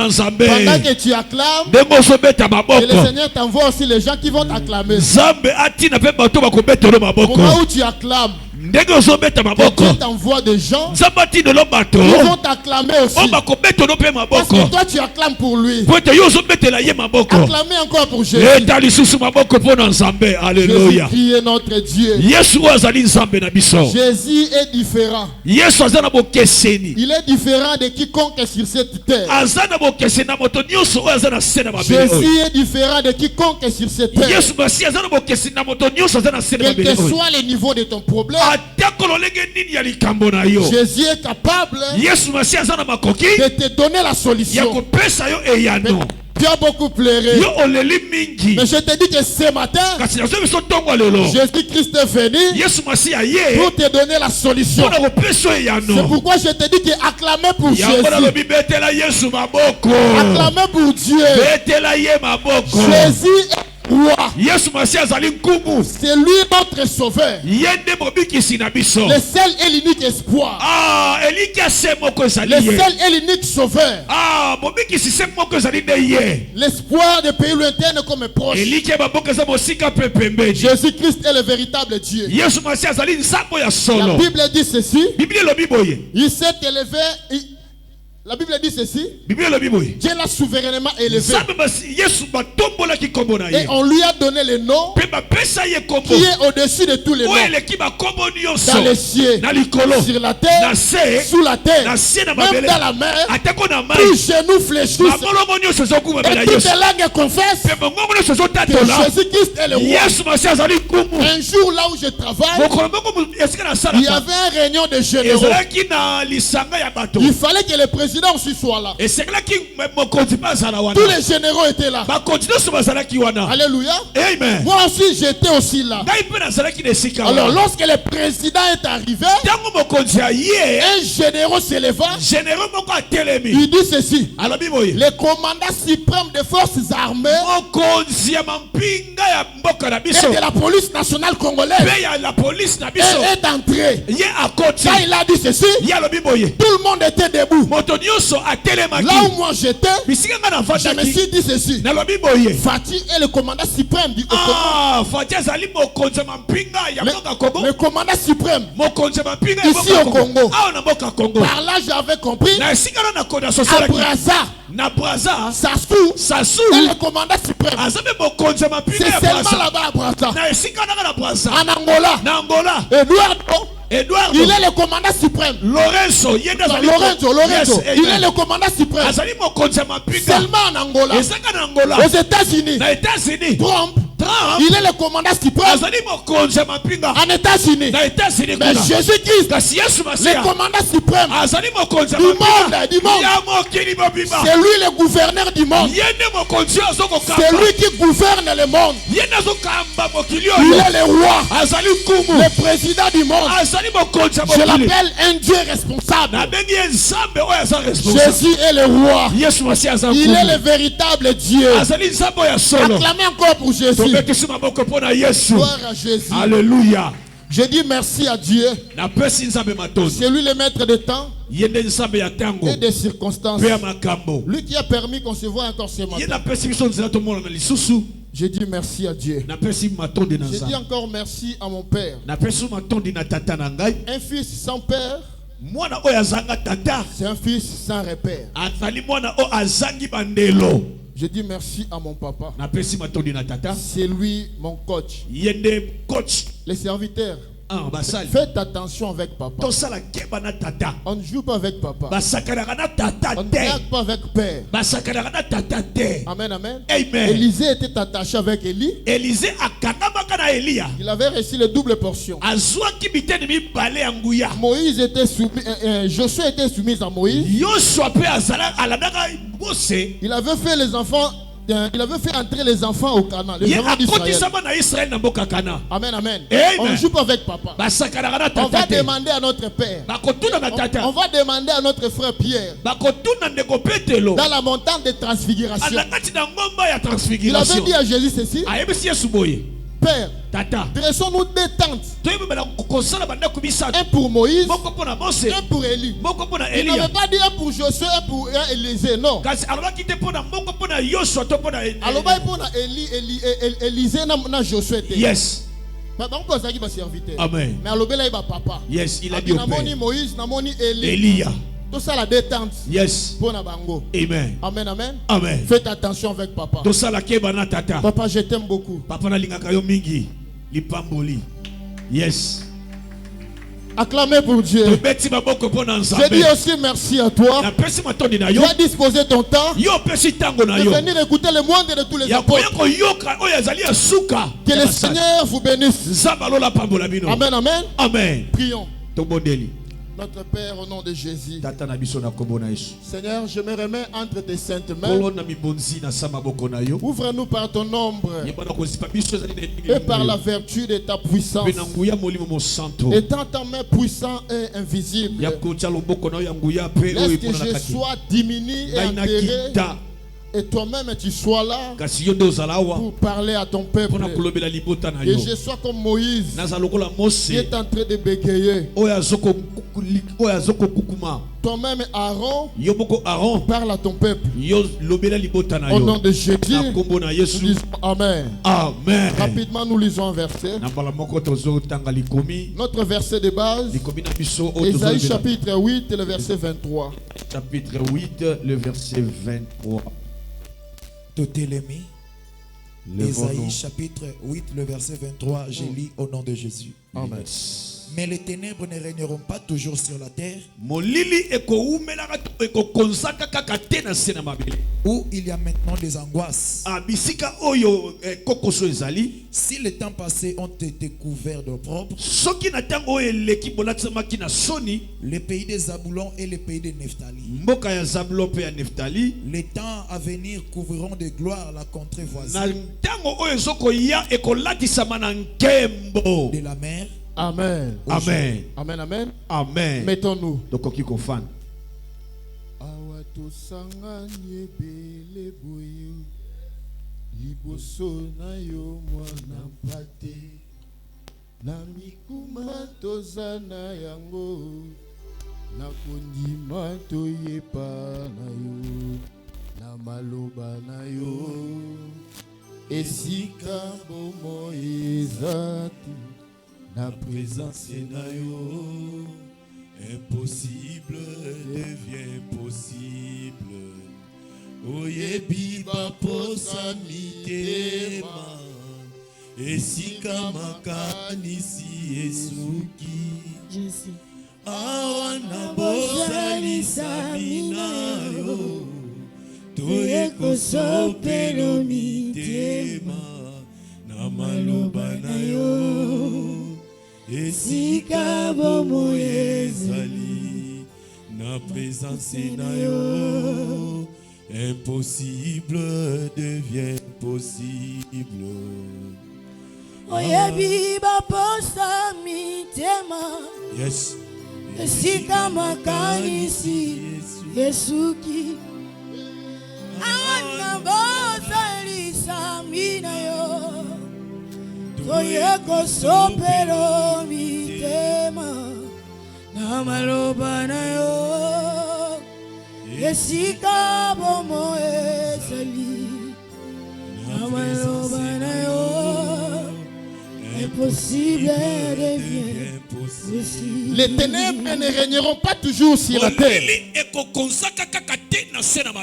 Pendant que tu acclames, et le Seigneur t'envoie aussi les gens qui vont t'acclamer. Au moment où tu acclames, Dieu t'envoie des gens qui vont t'acclamer aussi. Parce que toi tu acclames pour lui. Acclamez encore pour Jésus. Alléluia. Jésus qui est notre Dieu. Jésus est différent. Il est différent de quiconque sur cette terre. Jésus est différent de quiconque sur cette terre. Quel que soit le niveau de ton problème, Jésus est capable de te donner la solution. Tu as beaucoup pleuré. Mais je te dis que ce matin, Jésus-Christ est venu pour te donner la solution. C'est pourquoi je te dis que acclamez pour Jésus. Acclamez pour Dieu. Jésus est roi. C'est lui notre sauveur. Le seul et l'unique espoir. Le seul et l'unique sauveur. L'espoir des pays lointains comme proche. Jésus-Christ est le véritable Dieu. La Bible dit ceci. Il s'est élevé. La Bible dit ceci. Dieu l'a souverainement élevé. Et on lui a donné le nom qui est au-dessus de tous les noms. Dans les cieux, sur la terre, sous la terre, même dans la mer, tous genoux fléchissent et toutes les langues confessent que Jésus-Christ est le roi. Un jour là où je travaille, il y avait un réunion de généraux. Il fallait que le président aussi soit là. Tous les généraux étaient là. Alléluia. Amen. Moi aussi j'étais aussi là. Alors lorsque le président est arrivé, un général s'éleva. Il dit ceci. Le commandant suprême des forces armées et de la police nationale congolaise est entré. Quand il a dit ceci, tout le monde était debout. Là où moi j'étais, je me suis dit ceci. Fatih est le commandant suprême du Congo. Le commandant suprême ici au Congo. Par là j'avais compris. Abraza, Sassou est le commandant suprême. C'est seulement là-bas à Braza. En Angola, Eduardo, il est le commandant suprême. Lorenzo, il est le commandant suprême. Seulement en Angola. Aux États-Unis, Trump, il est le commandant suprême. En États-Unis, mais Jésus-Christ, le commandant suprême du monde. C'est lui le gouverneur du monde. C'est lui qui gouverne le monde. Il est le roi, le président du monde. Je l'appelle un Dieu responsable. Jésus est le roi. Il est le véritable Dieu. Acclamez encore pour Jésus. Gloire à Jésus. Alléluia. Je dis merci à Dieu. C'est lui le maître des temps et des circonstances. Lui qui a permis qu'on se voit encore ce matin. Je dis merci à Dieu. Je dis encore merci à mon père. Un fils sans père, c'est un fils sans repère. Je dis merci à mon papa. C'est lui mon coach. Les serviteurs, faites attention avec papa. On ne joue pas avec papa. On ne drague pas avec père. Amen, amen. Élisée était attaché avec Élie. Il avait reçu les doubles portions. Moïse était soumis, Josué était soumis à Moïse. Il avait fait les enfants. Il avait fait entrer les enfants au Canaan. Les enfants d'Israël. Amen, amen. On ne joue pas avec papa. On va demander à notre père. On va demander à notre frère Pierre. Dans la montagne de transfiguration. Il avait dit à Jésus ceci. Père, dressons-nous des tentes. Un pour Moïse, un pour Élie. Il n'avait pas dit un pour Josué, un pour Élisée, non. Alors Élisée n'a Josué. Yes. Amen. Mais papa. Yes, il a dit au Père. Moïse, Élie. Tout ça la détente. Yes. Amen. Amen, amen. Amen. Faites attention avec papa. Papa, je t'aime beaucoup. Papa na lingaka yo mingi. Lipamboli. Yes. Acclamez pour Dieu. Je dis aussi merci à toi. Tu as disposé ton temps de venir écouter le moindre de tous les apôtres. Que le Seigneur vous bénisse. Amen, amen. Amen. Prions. Notre Père, au nom de Jésus. Seigneur, je me remets entre tes saintes mains. Ouvre-nous par ton ombre et par la vertu de ta puissance. Étant ta main puissante et invisible, laisse que je sois diminué et enterré. Et toi-même tu sois là pour parler à ton peuple. Et je sois comme Moïse qui est en train de bégayer. Toi-même Aaron, parle à ton peuple. Au nom de Jésus, nous disons Amen. Amen. Rapidement nous lisons un verset. Notre verset de base, Ésaïe chapitre 8 le verset 23. Chapitre 8 le verset 23. Ésaïe chapitre 8 le verset 23, je lis au nom de Jésus. Amen. Mais les ténèbres ne régneront pas toujours sur la terre, où il y a maintenant des angoisses. Si les temps passés ont été couverts d'opprobre, les pays des Zaboulon et les pays de Nephtali, les temps à venir couvriront de gloire la contrée voisine de la mer. Amen. Amen. Amen. Amen. Amen. Mettons-nous. Liboso na yo mwana mpate na mikuma toza na yango na kondima toyepa na yo na maloba na yo esika bomo ezati na présence na yo impossible devient possible. Oyebi baposa mitema esika makanisi esuki awa na bosalisa mina yo toye kosopelo mitema na maloba na yo esika bomo ezali na présence na yo. Impossible devient possible. Oyebi baposa mitema. Yes. Esika makanisi Yesuki. Awana bosalisa mina yo. Toye kosopelo mitema na maloba na yo. Esika bomo ezali na maloba na yo. Impossible devient possible. Les ténèbres ne régneront pas toujours sur la terre.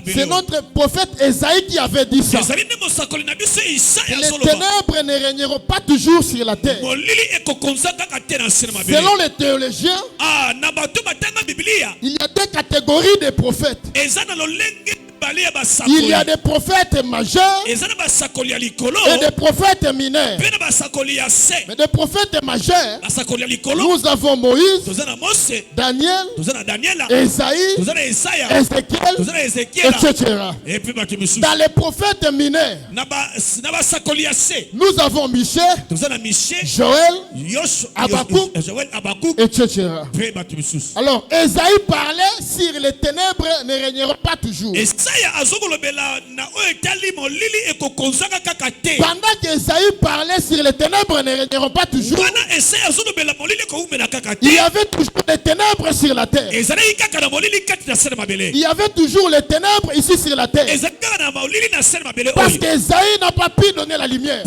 C'est notre prophète Ésaïe qui avait dit ça. Les ténèbres ne régneront pas toujours sur la terre. Selon les théologiens, il y a deux catégories de prophètes. Il y a des prophètes majeurs et des prophètes mineurs. Mais des prophètes majeurs, nous avons Moïse, Daniel, Esaïe, Ézéchiel, etc. Dans les prophètes mineurs, nous avons Michel, Joël, Habakkuk, etc. Alors, Esaïe parlait sur les ténèbres ne régneront pas toujours. Pendant qu'Esaïe parlait sur les ténèbres ne régneront pas toujours, il y avait toujours des ténèbres sur la terre. Il y avait toujours les ténèbres ici sur la terre. Parce qu'Esaïe n'a pas pu donner la lumière.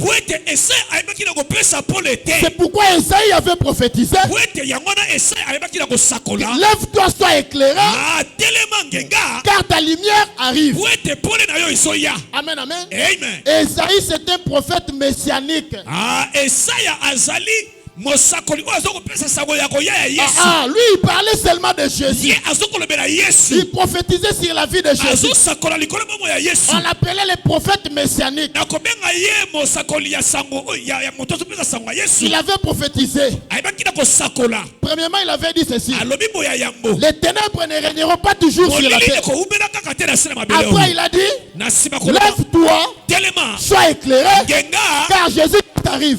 C'est pourquoi Esaïe avait prophétisé. Lève-toi, sois éclairé, car ta lumière arrive. Amen, amen. Esaïe, c'est un prophète messianique. Lui, il parlait seulement de Jésus. Il prophétisait sur la vie de Jésus. On l'appelait les prophètes messianiques. Il avait prophétisé. Premièrement, il avait dit ceci: les ténèbres ne régneront pas toujours sur la terre. Après, il a dit: lève-toi, sois éclairé, car Jésus arrive.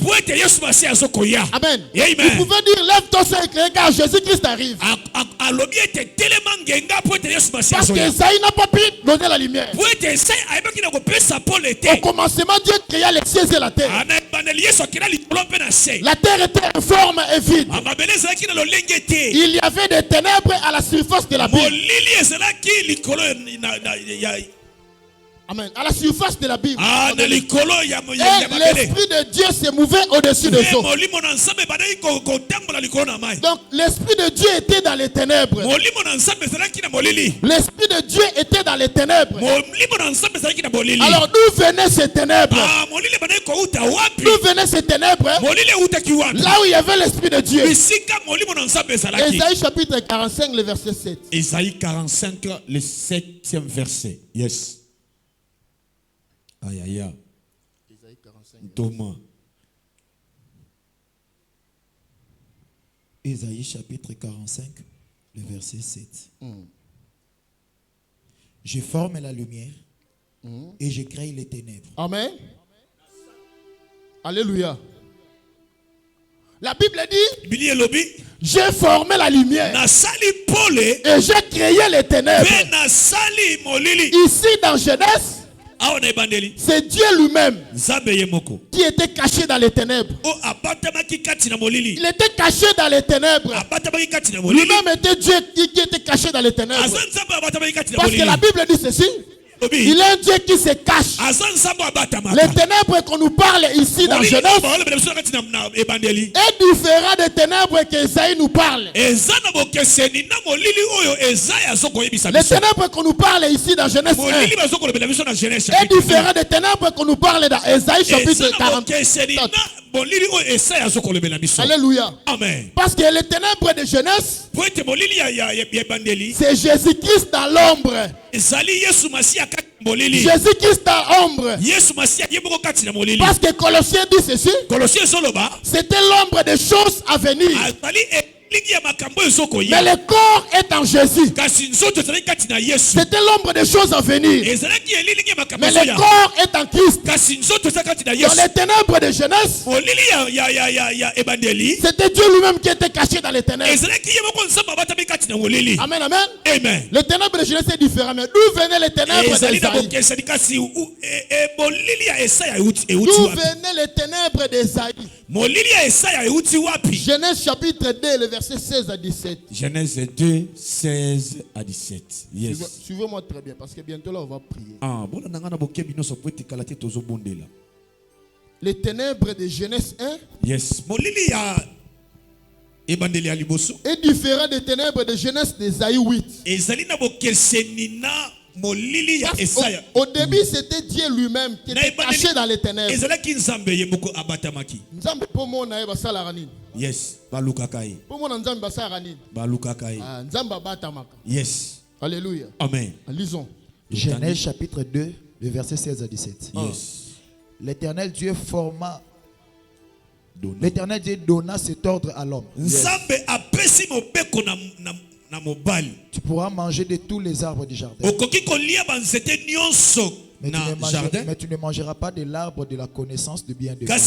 Amen. Vous pouvez dire: lève-toi, sois éclairé, car Jésus-Christ arrive. Parce qu'Esaïe n'a pas pu donner la lumière. Au commencement, Dieu créa les cieux et la terre. La terre était informe et vide. Il y avait des ténèbres à la surface de la Bible. Amen. À la surface de la Bible. Et l'Esprit de Dieu se mouvait au-dessus des eaux. Donc l'Esprit de Dieu était dans les ténèbres. L'Esprit de Dieu était dans les ténèbres. Alors d'où venaient ces ténèbres? D'où venaient ces ténèbres? Là où il y avait l'Esprit de Dieu. Ésaïe chapitre 45, le verset 7. Ésaïe 45, le 7e verset. Yes. Aïe, aïe, aïe. Thomas. Ésaïe chapitre 45, le verset 7. Je forme la lumière et je crée les ténèbres. Amen. Alléluia. La Bible dit: j'ai formé la lumière et j'ai créé les ténèbres. Ici dans Genèse, c'est Dieu lui-même qui était caché dans les ténèbres. Il était caché dans les ténèbres. Lui-même était Dieu qui était caché dans les ténèbres. Parce que la Bible dit ceci: il est un Dieu qui se cache. Les ténèbres qu'on nous parle ici dans Genèse est différent des ténèbres qu'Esaïe nous parle. Les ténèbres qu'on nous parle ici dans Genèse 1 est différent des ténèbres qu'on nous parle dans Esaïe chapitre 47. Alléluia. Amen. Parce que les ténèbres de Genèse, c'est Jésus-Christ dans l'ombre. Jésus-Christ dans l'ombre. Parce que Colossiens dit ceci: c'était l'ombre des choses à venir. Mais le corps est en Jésus. C'était l'ombre des choses à venir. Mais le corps est en Christ. Dans les ténèbres de Genèse, c'était Dieu lui-même qui était caché dans les ténèbres. Amen, amen. Amen. Les ténèbres de Genèse c'est différent. Mais d'où venaient les ténèbres d'Esaïe? D'où venaient les ténèbres d'Esaïe? Genèse chapitre 2, le verset 16 à 17. Genèse 2, 16 à 17. Yes. Suivez-moi très bien parce que bientôt là on va prier. Les ténèbres de Genèse 1 yes. est différent des ténèbres de Genèse d'Esaïe 8. Au début, c'était Dieu lui-même qui était caché dans les ténèbres. Yes. Yes. Alléluia. Amen. Lisons. Genèse chapitre 2, le verset 16 à 17. Yes. L'Éternel Dieu forma. L'Éternel Dieu donna cet ordre à l'homme. Yes. Tu pourras manger de tous les arbres du jardin. Mais tu ne mangeras pas de l'arbre de la connaissance du bien et du mal.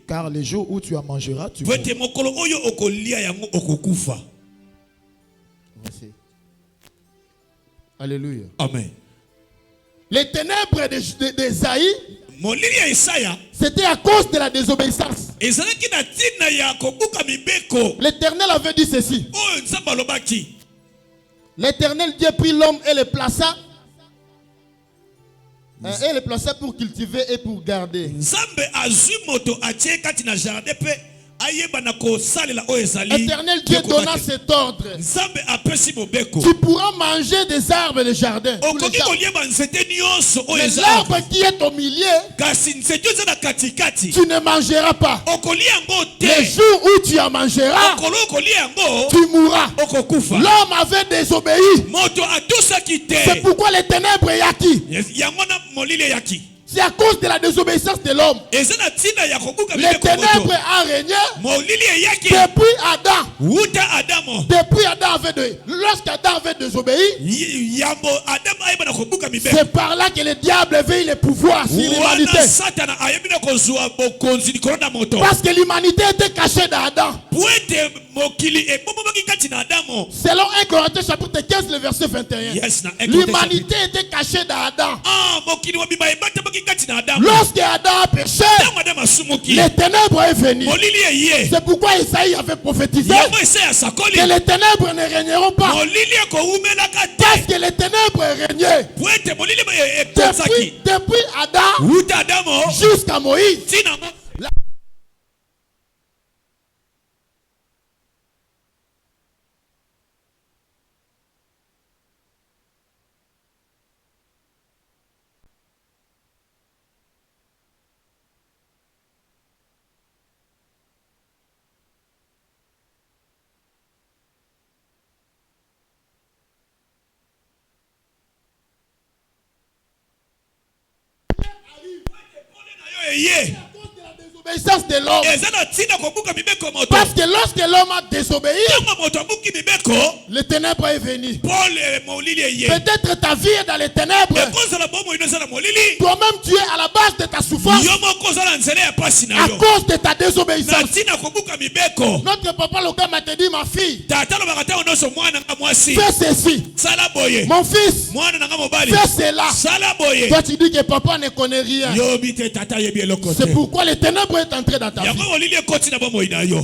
Car les jours où tu en mangeras, tu mourras. Voici. Alléluia. Amen. Les ténèbres d'Ésaïe, c'était à cause de la désobéissance. L'Éternel avait dit ceci. L'Éternel Dieu prit l'homme et le plaça. Et le plaça pour cultiver et pour garder. L'Éternel Dieu donna cet ordre. Tu pourras manger des arbres de jardin. Mais l'arbre qui est au milieu, tu ne mangeras pas. Les jours où tu en mangeras, tu mourras. L'homme avait désobéi. C'est pourquoi les ténèbres est acquis. C'est à cause de la désobéissance de l'homme. Les ténèbres ont régné depuis Adam. Depuis Adam avait lorsqu'Adam avait désobéi, c'est par là que le diable avait le pouvoir sur l'humanité. Parce que l'humanité était cachée dans Adam. Selon 1 Corinthiens chapitre 15, le verset 21. L'humanité était cachée dans Adam. Lorsque Adam a péché, les ténèbres est venu. C'est pourquoi Isaïe avait prophétisé que les ténèbres ne régneront pas. Parce que les ténèbres régnaient depuis Adam jusqu'à Moïse. De l'homme. Parce que lorsque l'homme a désobéi, les ténèbres est venu. Peut-être ta vie est dans les ténèbres. Toi-même tu es à la base de ta souffrance à cause de ta désobéissance. Notre papa local m'a dit, ma fille, fais ceci. Mon fils, fais cela. Toi tu dis que papa ne connaît rien. C'est pourquoi les ténèbres est entré dans ta vie.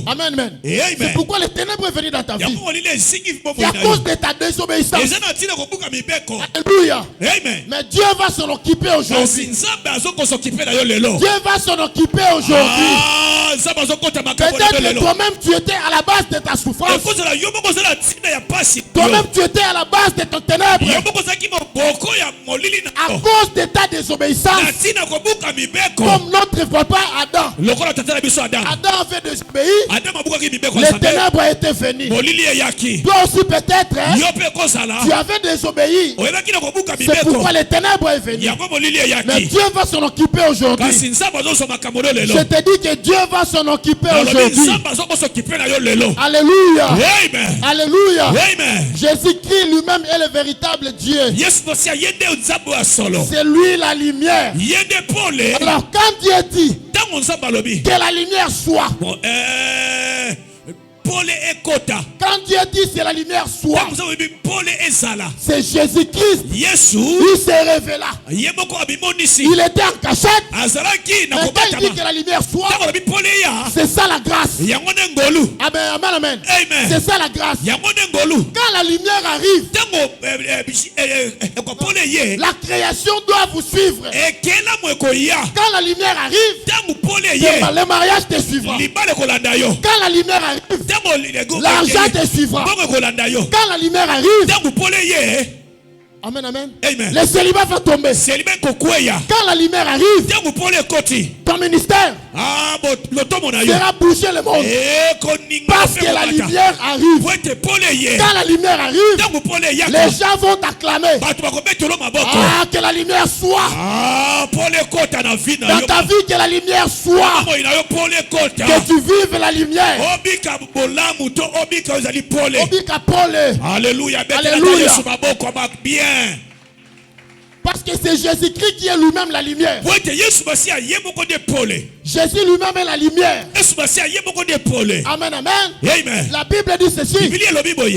Amen, amen. C'est pourquoi les ténèbres est venu dans ta vie. C'est à cause de ta désobéissance. Alléluia. Mais Dieu va s'en occuper aujourd'hui. Dieu va s'en occuper aujourd'hui. Peut-être que toi-même tu étais à la base de ta souffrance. Toi-même tu étais à la base de ton ténèbre. À cause de ta désobéissance. Comme notre papa Adam. Adam avait désobéi. Les ténèbres étaient venues. Toi aussi peut-être tu avais désobéi. C'est pourquoi les ténèbres est venu. Mais Dieu va s'en occuper aujourd'hui. Je te dis que Dieu va s'en occuper aujourd'hui. Alléluia. Alléluia. Jésus-Christ lui-même est le véritable Dieu. C'est lui la lumière. Alors quand Dieu dit que la lumière soit, quand Dieu dit c'est la lumière soit, c'est Jésus-Christ. Il s'est révélé. Il était en cachette. Mais quand il dit que la lumière soit, c'est ça la grâce. Amen, amen, amen. C'est ça la grâce. Quand la lumière arrive, la création doit vous suivre. Quand la lumière arrive, le mariage te suivra. Quand la lumière arrive, l'argent te suivra. Quand la lumière arrive, amen, amen. Le célibat va tomber. Quand la lumière arrive, ton ministère sera boucher le monde. Parce que la lumière arrive. Quand la lumière arrive, les gens vont t'acclamer. Ah, que la lumière soit. Dans ta vie, que la lumière soit. Que tu vives la lumière. Alléluia. Alléluia. Parce que c'est Jésus-Christ qui est lui-même la lumière. Jésus lui-même est la lumière. Amen, amen. Amen. La Bible dit ceci.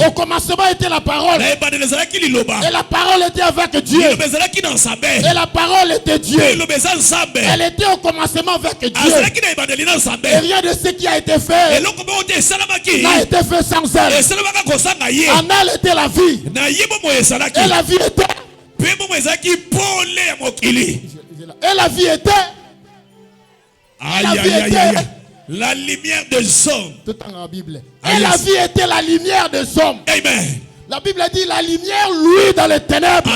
Au commencement était la parole. Et la parole était avec Dieu. Et la parole était Dieu. Elle était au commencement avec Dieu. Et rien de ce qui a été fait n'a été fait sans elle. En elle était la vie. Et la vie était. Et la vie était. La lumière des hommes. Tout en la Bible. Et la vie était la lumière des hommes. Amen. La Bible dit la lumière lui dans les ténèbres.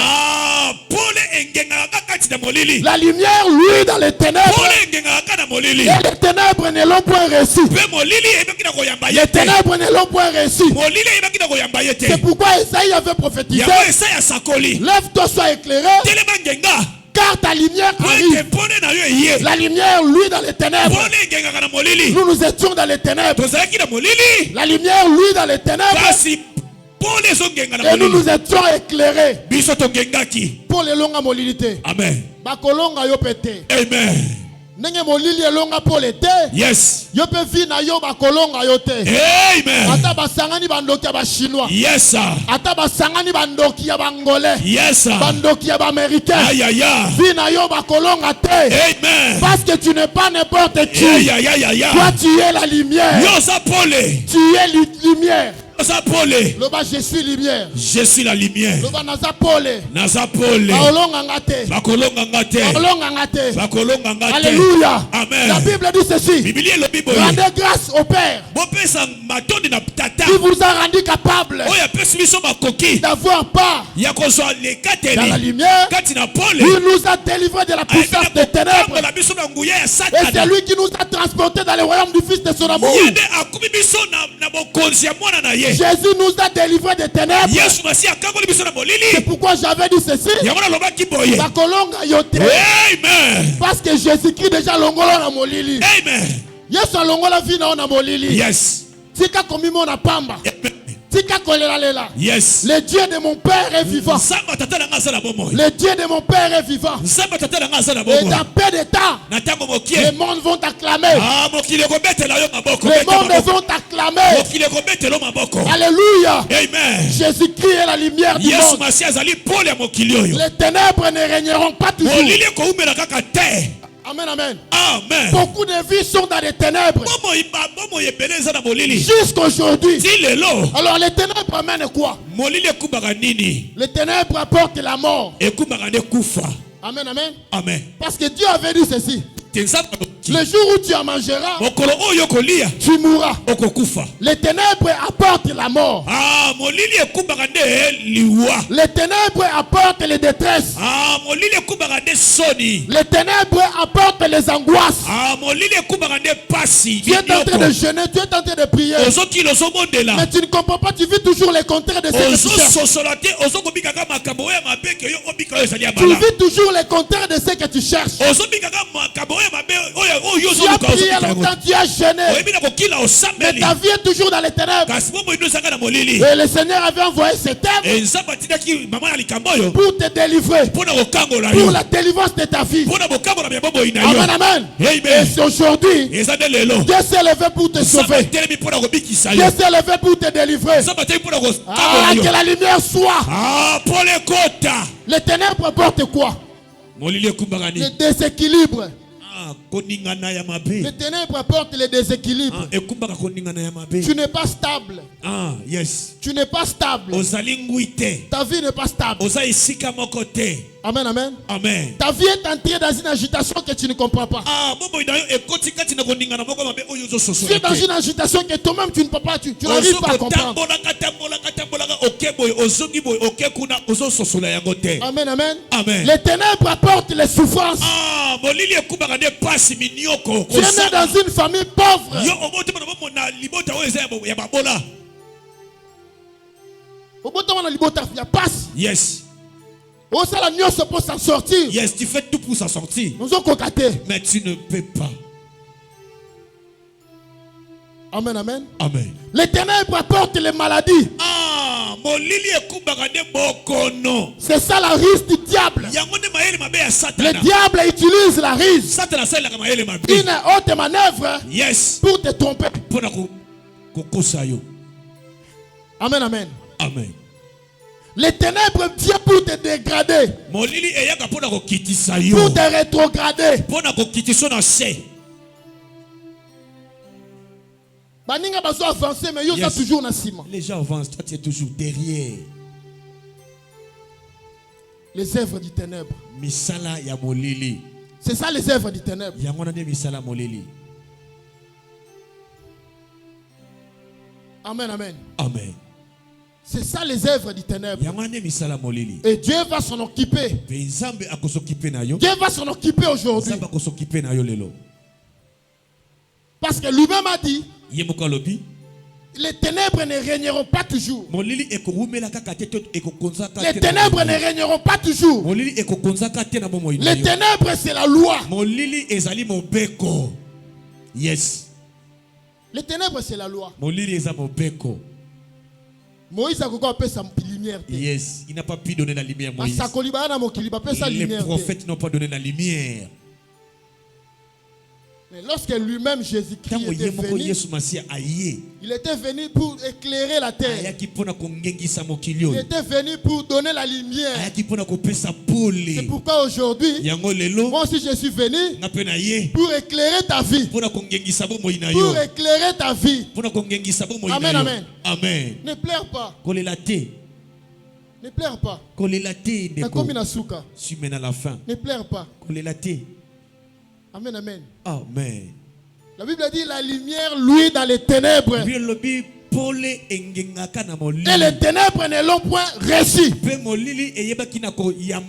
La lumière lui dans les ténèbres. Et les ténèbres ne l'ont point reçu. Les ténèbres ne l'ont point reçu. C'est pourquoi Esaïe avait prophétisé. Lève-toi, sois éclairé. Car ta lumière arrive. La lumière, lui, dans les ténèbres. Nous étions dans les ténèbres. La lumière, lui, dans les ténèbres. Et nous étions éclairés. Pour les longues molilité. Amen. Amen. Nenge molili elonga pour l'été. Yes. Yo pe vi na yo bakolonga yo te. Amen. Ata basangani bandoki ya ba chinois. Yes sir. Ata basangani bandoki ya bangolais. Yes sir. Bandoki ya ba américain. Aïe aïe aïe. Vi na yo bakolonga te. Amen. Parce que tu n'es pas n'importe qui. Aïe aïe aïe aïe. Toi tu es la lumière. Yo sa pole. Tu es lumière. Loba, je suis lumière. Je suis la lumière. Loba nazapole. Nazapole. Bakolonga ngate. Alléluia. Amen. La Bible dit ceci. Rendez grâce au Père. Qui vous a rendu capable d'avoir part dans la lumière. Il nous a délivré de la puissance des ténèbres. Et c'est lui qui nous a transportés dans le royaume du Fils de son amour. Jésus nous a délivrés des ténèbres. C'est pourquoi j'avais dit ceci. Amen. Parce que Jésus-Christ déjà longolo na molili. Amen. Yes longola vina na molili. Yes. Tika komimo na pamba. Tika kolela lela. Yes. Le Dieu de mon Père est vivant. Le Dieu de mon Père est vivant. Et dans peu de temps, les mondes vont t'acclamer. Les mondes vont t'acclamer. Alléluia. Amen. Jésus-Christ est la lumière du monde. Les ténèbres ne régneront pas toujours. Amen, amen. Amen. Beaucoup de vies sont dans les ténèbres. Jusqu'aujourd'hui. Alors les ténèbres amènent quoi? Les ténèbres apportent la mort. Amen, amen. Amen. Parce que Dieu avait dit ceci. Le jour où tu en mangeras, tu mourras. Les ténèbres apportent la mort. Les ténèbres apportent les détresses. Les ténèbres apportent les angoisses. Tu es en train de jeûner, tu es en train de prier. Mais tu ne comprends pas, tu vis toujours les contraires de ce que tu cherches. Tu vis toujours les contraires de ce que tu cherches. Tu as prié longtemps, tu as jeûné. Mais ta vie est toujours dans les ténèbres. Et le Seigneur avait envoyé cet homme pour te délivrer. Pour la délivrance de ta vie. Amen, amen. Et c'est aujourd'hui. Dieu s'est levé pour te sauver. Dieu s'est levé pour te délivrer. Que la lumière soit. Les ténèbres portent quoi? Le déséquilibre. Les ténèbres apportent le déséquilibre. Tu n'es pas stable. Yes. Tu n'es pas stable. Ta vie n'est pas stable. Amen, amen. Amen. Ta vie est entrée dans une agitation que tu ne comprends pas. Tu es dans une agitation que toi-même tu ne peux pas, tu n'arrives pas à comprendre. Amen, amen. Amen. Les ténèbres apportent les souffrances. Tu es né dans une famille pauvre. Yes. Pour s'en sortir. Yes, tu fais tout pour s'en sortir. Mais tu ne peux pas. Amen, amen. Amen. Les ténèbres apportent les maladies. C'est ça la ruse du diable. Le diable utilise la ruse, une haute manœuvre, pour te tromper. Amen, amen. Amen. Les ténèbres viennent pour te dégrader, pour te rétrograder. Baninga bazo avancer, mais yo sont toujours na ciment. Les gens avancent, toi tu es toujours derrière. Les œuvres du ténèbre. Misala ya molili. C'est ça les œuvres du ténèbre. Yangona de misala molili. Amen, amen. Amen. C'est ça les œuvres du ténèbre. Yangona de misala molili. Et Dieu va s'en occuper. Nzambe akosokipe na yo. Dieu va s'en occuper aujourd'hui. Nzambe akosokipe na yo lelo. Parce que lui-même a dit, Yemuka lobi. les ténèbres ne régneront pas toujours. Molili ekorumela kaka te ekokonza ka te. Les ténèbres ne régneront pas toujours. Molili ekokonza ka te na bomo ina. Les ténèbres c'est la loi. Molili ezali mobeko. Yes. Les ténèbres c'est la loi. Molili eza mobeko. Moïse a encore appelé sa lumière. Yes, il n'a pas pu donner la lumière Moïse. Les prophètes n'ont pas donné la lumière. Mais lorsque lui-même Jésus-Christ était venu, il était venu pour éclairer la terre. Il était venu pour donner la lumière. C'est pourquoi aujourd'hui, moi aussi je suis venu pour éclairer ta vie. Pour éclairer ta vie. Amen, amen. Amen. Ne pleure pas. Ne pleure pas. Ne pleure pas. Amen, amen. Amen. La Bible dit la lumière luit dans les ténèbres. Et les ténèbres ne l'ont point reçu.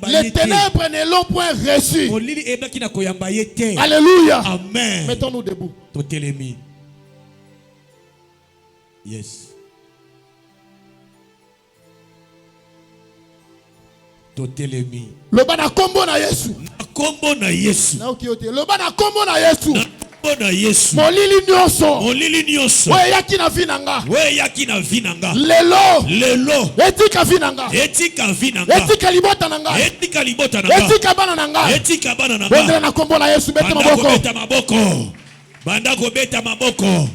Les ténèbres ne l'ont point reçu. Alléluia. Amen. Mettons-nous debout. Yes. Totelemi. Le bana kombo na Yesu. Kombo na Yesu. Na okiote. Le bana kombo na Yesu. Kombo na Yesu. Molili nyonso. Molili nyonso. We yaki na vinanga. We yaki na vinanga. Lelo. Lelo. Etika vinanga. Etika vinanga. Etika libota nanga. Etika libota nanga. Etika bana nanga. Etika bana nanga. Bondela na kombo na Yesu beta maboko. Beta maboko. Banda ko beta maboko.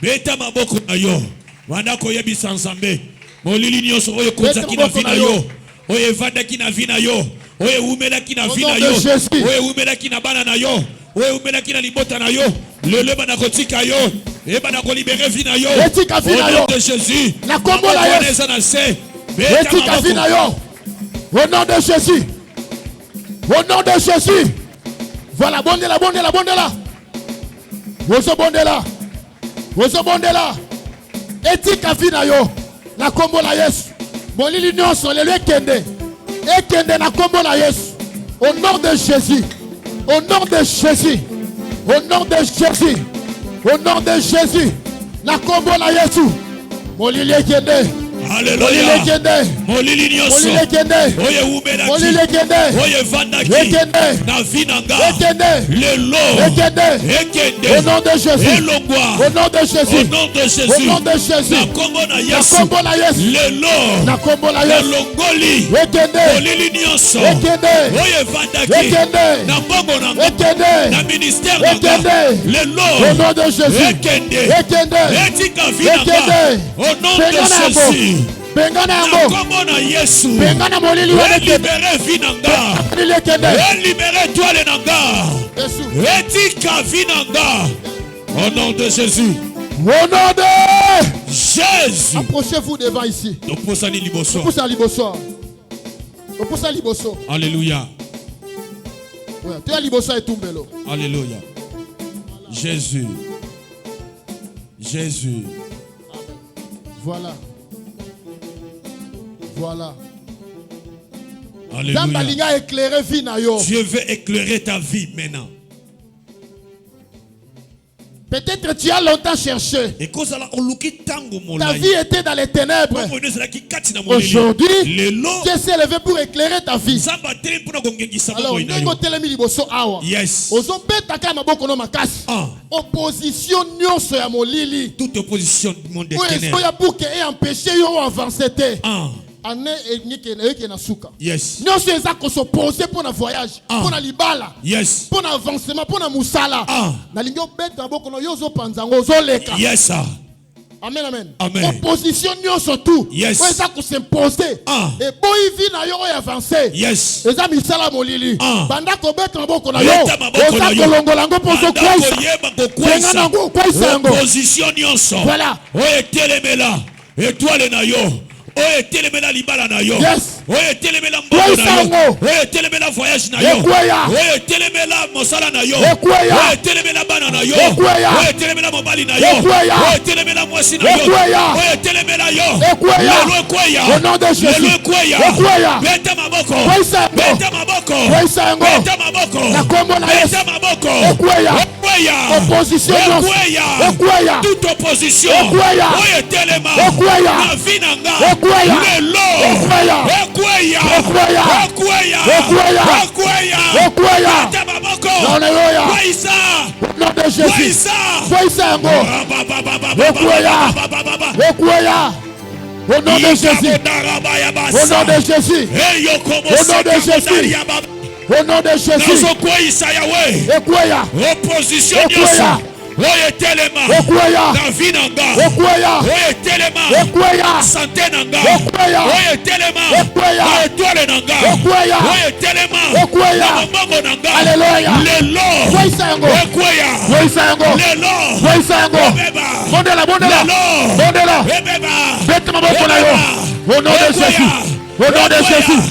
Beta maboko na yo. Banda ko yebisa nzambe. Molili nyonso oyo konzaki na vina yo. Oye vanda kina vina yo. Oye umela kina vina yo. Oye umela kina bana na yo. Oye umela kina libota na yo. Lele bana kotika yo. E bana ko libérer vina yo. Etika vina yo. Au nom de Jésus. Na kombo la Yesu. Etika vina yo. Au nom de Jésus. Au nom de Jésus. Voilà, bondela, bondela, bondela. Wozo bondela. Wozo bondela. Etika vina yo. Na kombo la Yesu. Molili nyonso lelo ekende. Ekende na kombo la Yesu. Au nom de Jésus. Au nom de Jésus. Au nom de Jésus. Au nom de Jésus. Na kombo la Yesu. Molili ekende. Alléluia. Molili nyonso. Oye umela. Molili ekende. Oye vandaki. Ekende. Na vinanga. Ekende. Lelo. Ekende. Ekende. Au nom de Jésus. Elongwa. Au nom de Jésus. Au nom de Jésus. Au nom de Jésus. Na kombo na Yesu. Na kombo la Yesu. Lelo. Na kombo la Yesu. Longoli. Ekende. Molili nyonso. Ekende. Oye vandaki. Ekende. Na kombo na nga. Ekende. Na ministère na nga. Ekende. Lelo. Au nom de Jésus. Ekende. Ekende. Etika vinanga. Ekende. Au nom de Jésus. Bengana yango. Na kombo na Yesu. Bengana molili wana ekende. Libérez vinanga. Molili ekende. Libérez toile nanga. Yesu. Etika vinanga. Au nom de Jésus. Au nom de Jésus. Approchez-vous devant ici. Pousse à liboso. Pousse à liboso. Pousse à liboso. Alléluia. Ouais, tu as liboso et tumbelo. Alléluia. Jésus. Jésus. Voilà. Voilà. Alléluia. Dieu veut éclairer ta vie maintenant. Peut-être tu as longtemps cherché. Ta vie était dans les ténèbres. Aujourd'hui, Dieu s'est levé pour éclairer ta vie. Alors, yes. Opposition nyonso ya molili. Toute opposition de mon ténèbres. Yes. Nous sommes s'opposer pour un voyage, pour un libala, yes. Pour un avancement, pour un musala. Yes. Amen, amen. Amen. Opposition nous surtout. Yes. Pour ça qu'on s'imposer. Et bon il vit na yo avancer. Yes. Les amis sala molili. Banda ko betra boko na yo. Oza kolongola ngo poso kwaisa. Opposition nyonso. Voilà. Oye telemela. Étoile na yo. Oye telemela libala na yo. Yes. Oye telemela mboka na yo. Oye telemela voyage na yo. Oye telemela mosala na yo. Oye telemela bana na yo. Oye telemela mobali na yo. Oye telemela mwasi na yo. Oye telemela yo. Lelo kweya. Au nom de Jésus. Lelo kweya. Beta maboko. Beta maboko. Beta maboko. Beta maboko. Kweya. Opposition. Kweya. Toute opposition. Oye telema. Na vinanga. Lelo. Ekweya. Au nom de Jésus. Au nom de Jésus. Au nom de Jésus. Au nom de Jésus. Opposition nyonso. Oye telema. Na vie nanga. Oye telema. Santé nanga. Oye telema. Na étoile nanga. Oye telema. Na mbongo nanga. Alléluia. Lelo. Ekweya. Lelo. Beba. Bondela. Beba. Bête maboko na yo. Au nom de Jésus. Au nom de Jésus.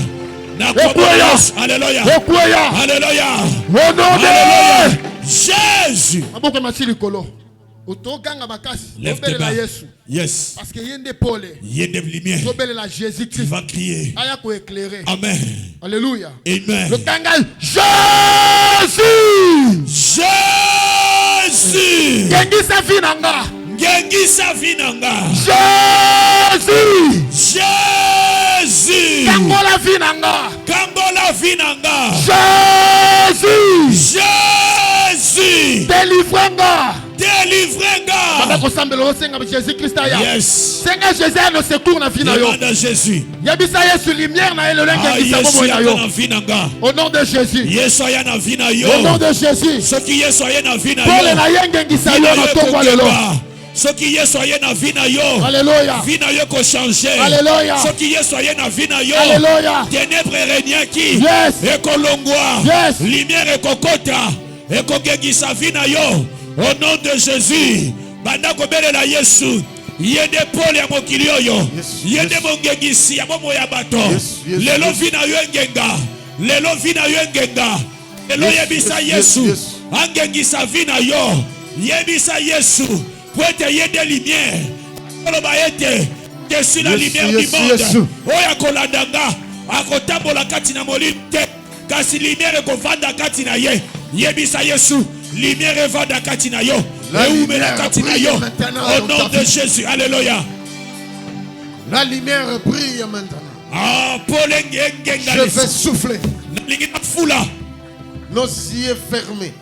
Alléluia. Alléluia. Au nom de Jésus. Maboko masili kolo. Otoganga bakasi. Lève tes mains. Yes. Parce que yende Paul. Yende lumière. La Jésus Christ. Tu vas crier. Aya ko éclairer. Amen. Alléluia. Amen. Le kangal Jésus. Jésus. Gengisa vinanga. Jésus. Jésus. Kangola vinanga. Jésus. Jésus. Délivrenga. Jésus Christ. Yes. Seigneur Jésus no secours na vie na yo. Jésus. Yebisa Yesu lumière na elelo ngengisa bobo na yo. Au nom de Jésus. Au nom de Jésus. Paul na yengengisa yo na toko lelo. Ce qui est soyez na vie na yo. Alléluia. Vie na yo ko changer. Alléluia. Ce qui est soyez na vie na yo. Alléluia. Ténèbres régner qui. Yes. Et kolongwa. Yes. Lumière et kokota. Et kogengisa vie na yo. Au nom de Jésus. Banda ko belela Yesu. Yende Paul ya mokili oyo. Yende mongengisi ya momo ya bato. Lelo vie na yo ngenga. Lelo vie na yo ngenga. Lelo yebisa Yesu. Angengisa vie na yo. Yebisa Yesu. Pour être des lumières. Je suis la lumière du monde. Oya kolandanga. Akotambola katina molite. Kasi lumière ko vanda katina ye. Yebisa Yesu. Lumière vanda katina yo. Eumela katina yo. Au nom de Jésus. Alléluia. La lumière brille maintenant. Ah, je vais souffler. Nos yeux fermés.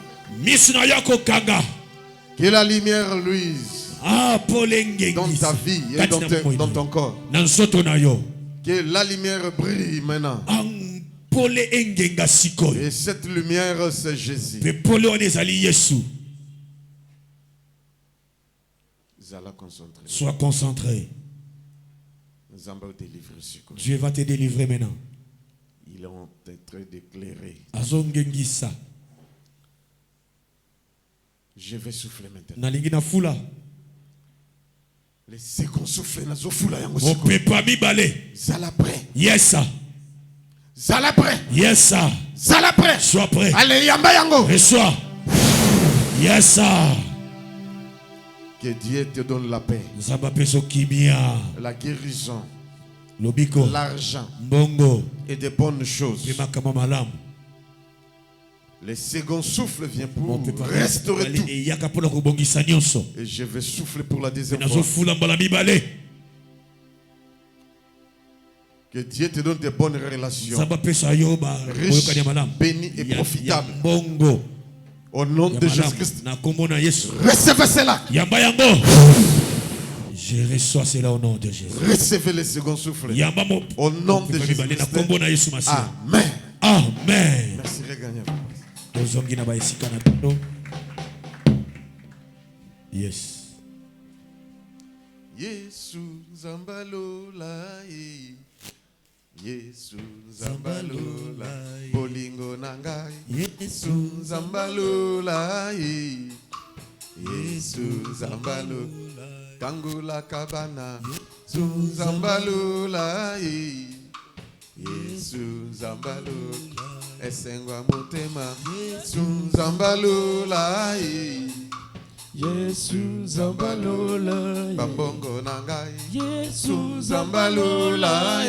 Que la lumière luise dans ta vie et dans ton corps. Que la lumière brille maintenant. Et cette lumière, c'est Jésus. Sois concentré. Dieu va te délivrer maintenant. Il est en train d'éclairer. Je vais souffler maintenant. Laissez qu'on souffle. On peut pas m'y baler. Yes. Yes. Sois prêt. Allez, yamba yango. Reçois. Yes. Que Dieu te donne la paix, la guérison, l'argent et de bonnes choses. Le second souffle vient pour restaurer tout. Et je vais souffler pour la deuxième fois. Que Dieu te donne des bonnes relations. Riches, bénis et profitables. Au nom de Jésus-Christ. Recevez cela. Je reçois cela au nom de Jésus. Recevez le second souffle. Au nom de Jésus. Amen. Amen. Merci, regagnez. Yes. Yesu Zambalola. Yesu Zambalola. Bolingo nangai. Yesu Zambalola. Yesu Zambalola. Tangula kabana. Yesu Zambalola. Yesu Zambalola. Esengwa motema. Yesu Zambalola. Yesu Zambalola. Bambongo nangai. Yesu Zambalola.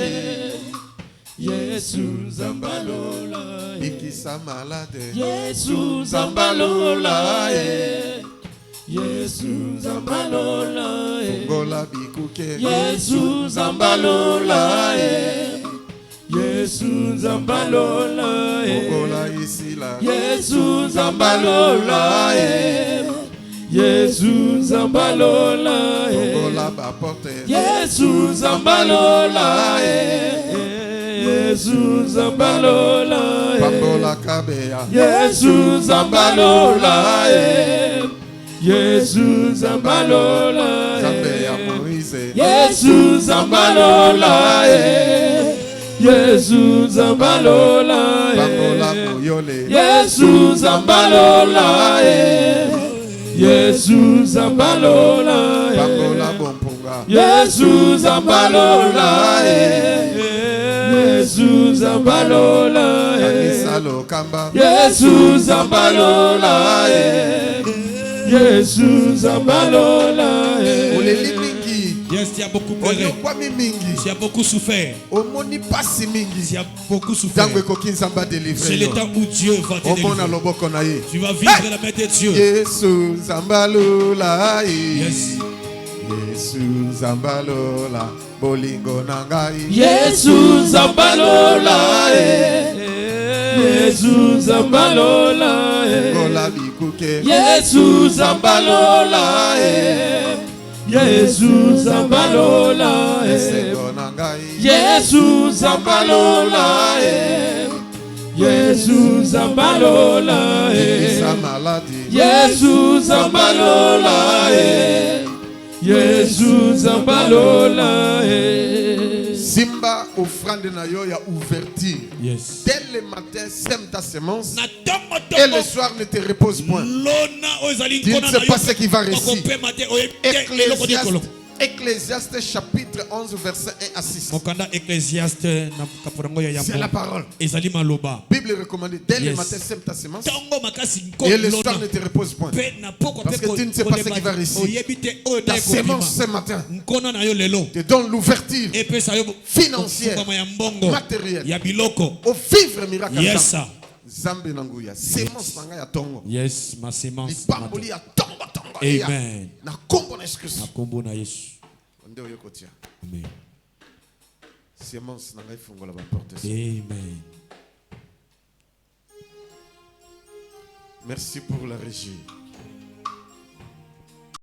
Yesu Zambalola. Ikisa malade. Yesu Zambalola. Yesu Zambalola. Ngola bikuke. Yesu Zambalola. Yesu Zambalola. Ngola isila. Yesu Zambalola. Yesu Zambalola. Ngola baporte. Yesu Zambalola. Yesu Zambalola. Bambola kabea. Yesu Zambalola. Yesu Zambalola. Zambea Moise. Yesu Zambalola. Yesu Zambalola. Bambola moyole. Yesu Zambalola. Yesu Zambalola. Bambola bompunga. Yesu Zambalola. Yesu Zambalola. Kanisalo kamba. Yesu Zambalola. Yesu Zambalola. Oleli mingi. Yes, il y a beaucoup pleuré. Il y a beaucoup souffert. Il y a beaucoup souffert. C'est le temps où Dieu va te délivrer. Tu vas vivre la main de Dieu. Yesu Zambalola. Yes. Yesu Zambalola. Bolingo nangai. Yesu Zambalola. Yesu Zambalola. Ngola bikuke. Yesu Zambalola. Yesu Zambalola. Yesu Zambalola. Yesu Zambalola. Yesu Zambalola. Yesu Zambalola. Simba offrande na yo ya ouverture. Yes. Dès le matin, sème ta semence. Et le soir, ne te repose point. Tu ne sais pas ce qui va réussir. Ecclésiaste chapitre 11 verset 1 à 6. C'est la parole. Bible recommandée. Dès le matin, sème ta semence. Et le soir, ne te repose point. Parce que tu ne sais pas ce qui va réussir. Ta semence ce matin te donne l'ouverture financière, matérielle, au vivre miracle. Yes, Zambe nanguya. Semence nanga ya tongo. Yes, ma semence. Lipamboli ya tongo tongo. Amen. Na kombo na Jésus. Na kombo na Yesu. Onde oyokotia. Amen. Semence nanga ifungola ba porte. Amen. Merci pour la régie.